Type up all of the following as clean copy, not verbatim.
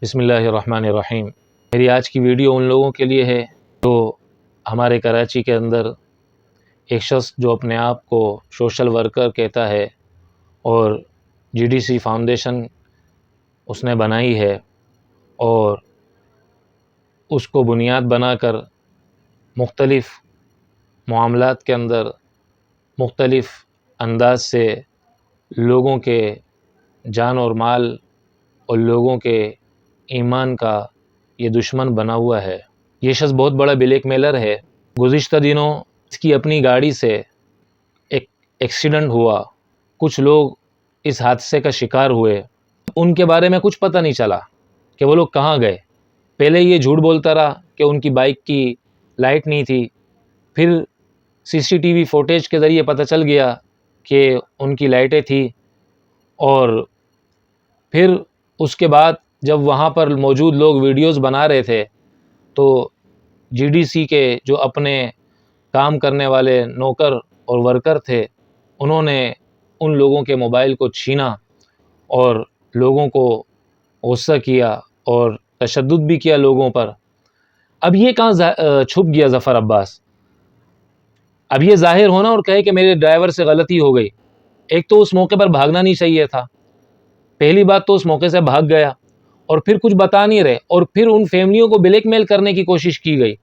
بسم اللہ الرحمن الرحیم۔ میری آج کی ویڈیو ان لوگوں کے لیے ہے جو ہمارے کراچی کے اندر ایک شخص جو اپنے آپ کو سوشل ورکر کہتا ہے اور GDC فاؤنڈیشن اس نے بنائی ہے اور اس کو بنیاد بنا کر مختلف معاملات کے اندر مختلف انداز سے لوگوں کے جان اور مال اور لوگوں کے ایمان کا یہ دشمن بنا ہوا ہے۔ یہ شخص بہت بڑا بلیک میلر ہے۔ گزشتہ دنوں اس کی اپنی گاڑی سے ایک ایکسیڈنٹ ہوا، کچھ لوگ اس حادثے کا شکار ہوئے، ان کے بارے میں کچھ پتہ نہیں چلا کہ وہ لوگ کہاں گئے۔ پہلے یہ جھوٹ بولتا رہا کہ ان کی بائک کی لائٹ نہیں تھی، پھر CCTV فوٹیج کے ذریعے پتہ چل گیا کہ ان کی لائٹیں تھیں، اور پھر اس کے بعد جب وہاں پر موجود لوگ ویڈیوز بنا رہے تھے تو GDC کے جو اپنے کام کرنے والے نوکر اور ورکر تھے، انہوں نے ان لوگوں کے موبائل کو چھینا اور لوگوں کو غصہ کیا اور تشدد بھی کیا لوگوں پر۔ اب یہ کہاں چھپ گیا ظفر عباس؟ اب یہ ظاہر ہونا اور کہے کہ میرے ڈرائیور سے غلطی ہو گئی۔ ایک تو اس موقع پر بھاگنا نہیں چاہیے تھا، پہلی بات تو اس موقع سے بھاگ گیا، اور پھر کچھ بتا نہیں رہے، اور پھر ان فیملیوں کو بلیک میل کرنے کی کوشش کی گئی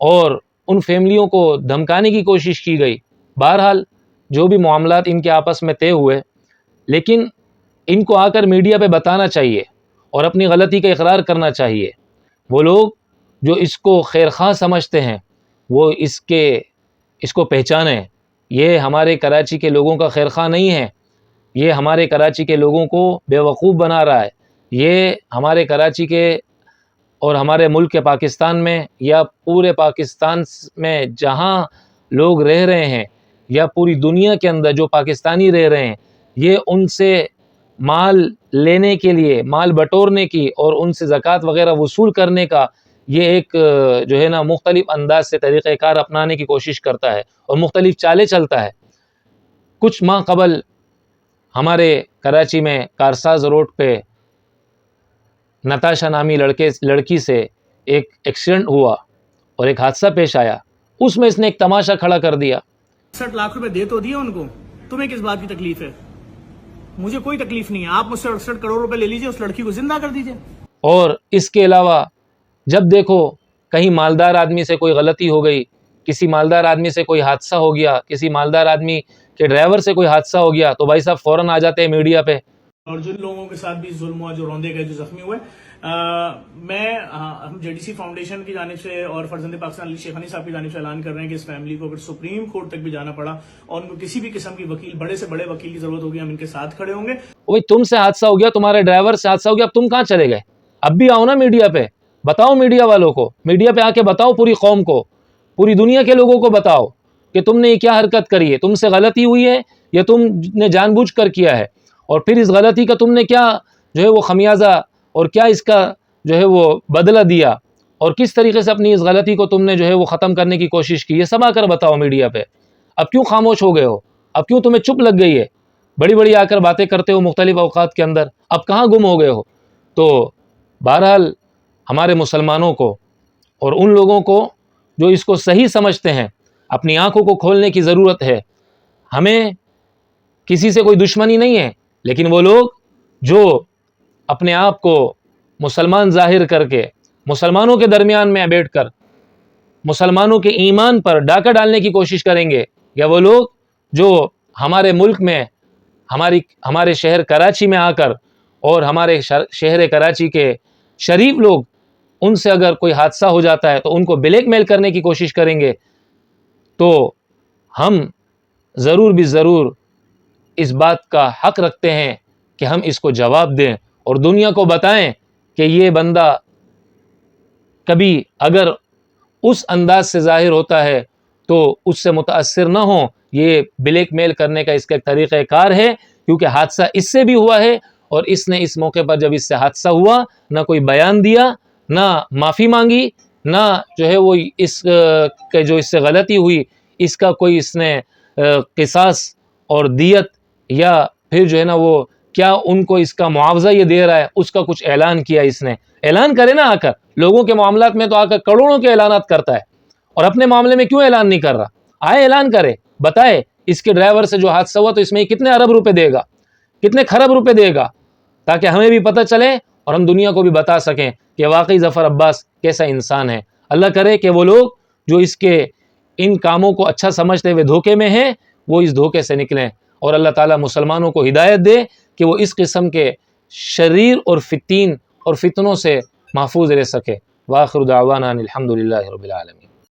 اور ان فیملیوں کو دھمکانے کی کوشش کی گئی۔ بہرحال جو بھی معاملات ان کے آپس میں طے ہوئے، لیکن ان کو آ کر میڈیا پہ بتانا چاہیے اور اپنی غلطی کا اقرار کرنا چاہیے۔ وہ لوگ جو اس کو خیرخواہ سمجھتے ہیں وہ اس کو پہچانیں۔ یہ ہمارے کراچی کے لوگوں کا خیرخواہ نہیں ہے، یہ ہمارے کراچی کے لوگوں کو بیوقوف بنا رہا ہے۔ یہ ہمارے کراچی کے اور ہمارے ملک کے پاکستان میں یا پورے پاکستان میں جہاں لوگ رہ رہے ہیں یا پوری دنیا کے اندر جو پاکستانی رہ رہے ہیں، یہ ان سے مال لینے کے لیے، مال بٹورنے کی اور ان سے زکوٰۃ وغیرہ وصول کرنے کا یہ ایک جو ہے نا مختلف انداز سے طریقہ کار اپنانے کی کوشش کرتا ہے اور مختلف چالیں چلتا ہے۔ کچھ ماہ قبل ہمارے کراچی میں کارساز روڈ پہ نتاشا نامی لڑکی سے ایک ایکسیڈنٹ ہوا اور ایک حادثہ پیش آیا، اس میں اس نے ایک تماشا کھڑا کر دیا۔ 60 لاکھ روپے دے تو دیے ان کو، تمہیں کس بات کی تکلیف ہے؟ مجھے کوئی تکلیف نہیں ہے، آپ مجھ سے 68 کروڑ روپے لے لیجئے، اس لڑکی کو زندہ کر دیجئے۔ اور اس کے علاوہ جب دیکھو کہیں مالدار آدمی سے کوئی غلطی ہو گئی، کسی مالدار آدمی سے کوئی حادثہ ہو گیا، کسی مالدار آدمی کے ڈرائیور سے کوئی حادثہ ہو گیا تو بھائی صاحب فوراً آ جاتے ہیں میڈیا پہ۔ اور جن لوگوں کے ساتھ بھی ظلم ہوا، جو روندے گئے، جو زخمی ہوئے، میں ہم JDC فاؤنڈیشن کی جانب سے اور فرزند پاکستان علی شیخانی صاحب کی جانب سے اعلان کر رہے ہیں کہ اس فیملی کو اگر سپریم کورٹ تک بھی جانا پڑا اور ان کو کسی بھی قسم کی وکیل، بڑے سے بڑے وکیل کی ضرورت ہوگی، ہم ان کے ساتھ کھڑے ہوں گے۔ وہی تم سے حادثہ ہو گیا، تمہارے ڈرائیور سے حادثہ ہو گیا، اب تم کہاں چلے گئے؟ اب بھی آؤ نا میڈیا پہ، بتاؤ میڈیا والوں کو، میڈیا پہ آ کے بتاؤ پوری قوم کو، پوری دنیا کے لوگوں کو بتاؤ کہ تم نے یہ کیا حرکت کری ہے، تم سے غلطی ہوئی ہے یا تم نے جان بوجھ کر کیا ہے، اور پھر اس غلطی کا تم نے کیا جو ہے وہ خمیازہ اور کیا اس کا جو ہے وہ بدلہ دیا، اور کس طریقے سے اپنی اس غلطی کو تم نے جو ہے وہ ختم کرنے کی کوشش کی، یہ سب آ کر بتاؤ میڈیا پہ۔ اب کیوں خاموش ہو گئے ہو؟ اب کیوں تمہیں چپ لگ گئی ہے؟ بڑی بڑی آ کر باتیں کرتے ہو مختلف اوقات کے اندر، اب کہاں گم ہو گئے ہو؟ تو بہرحال ہمارے مسلمانوں کو اور ان لوگوں کو جو اس کو صحیح سمجھتے ہیں، اپنی آنکھوں کو کھولنے کی ضرورت ہے۔ ہمیں کسی سے کوئی دشمنی نہیں ہے، لیکن وہ لوگ جو اپنے آپ کو مسلمان ظاہر کر کے مسلمانوں کے درمیان میں بیٹھ کر مسلمانوں کے ایمان پر ڈاکہ ڈالنے کی کوشش کریں گے، یا وہ لوگ جو ہمارے ملک میں ہمارے شہر کراچی میں آ کر اور ہمارے شہر کراچی کے شریف لوگ، ان سے اگر کوئی حادثہ ہو جاتا ہے تو ان کو بلیک میل کرنے کی کوشش کریں گے، تو ہم ضرور بھی ضرور اس بات کا حق رکھتے ہیں کہ ہم اس کو جواب دیں اور دنیا کو بتائیں کہ یہ بندہ کبھی اگر اس انداز سے ظاہر ہوتا ہے تو اس سے متاثر نہ ہوں، یہ بلیک میل کرنے کا اس کا ایک طریقہ کار ہے، کیونکہ حادثہ اس سے بھی ہوا ہے، اور اس نے اس موقع پر جب اس سے حادثہ ہوا نہ کوئی بیان دیا، نہ معافی مانگی، نہ جو ہے وہ جو اس سے غلطی ہوئی اس کا کوئی اس نے قصاص اور دیت یا پھر جو ہے نا وہ کیا ان کو اس کا معاوضہ یہ دے رہا ہے؟ اس کا کچھ اعلان کیا اس نے، اعلان کرے نا آ کر، لوگوں کے معاملات میں تو آ کر کروڑوں کے اعلانات کرتا ہے، اور اپنے معاملے میں کیوں اعلان نہیں کر رہا؟ آئے اعلان کرے، بتائے اس کے ڈرائیور سے جو حادثہ ہوا تو اس میں کتنے ارب روپے دے گا، کتنے خرب روپے دے گا، تاکہ ہمیں بھی پتہ چلے اور ہم دنیا کو بھی بتا سکیں کہ واقعی ظفر عباس کیسا انسان ہے۔ اللہ کرے کہ وہ لوگ جو اس کے ان کاموں کو اچھا سمجھتے ہوئے دھوکے میں ہیں وہ اس دھوکے سے نکلیں، اور اللہ تعالیٰ مسلمانوں کو ہدایت دے کہ وہ اس قسم کے شریر اور فتین اور فتنوں سے محفوظ رہ سکے۔ وآخر دعوانا الحمدللہ رب العالمین۔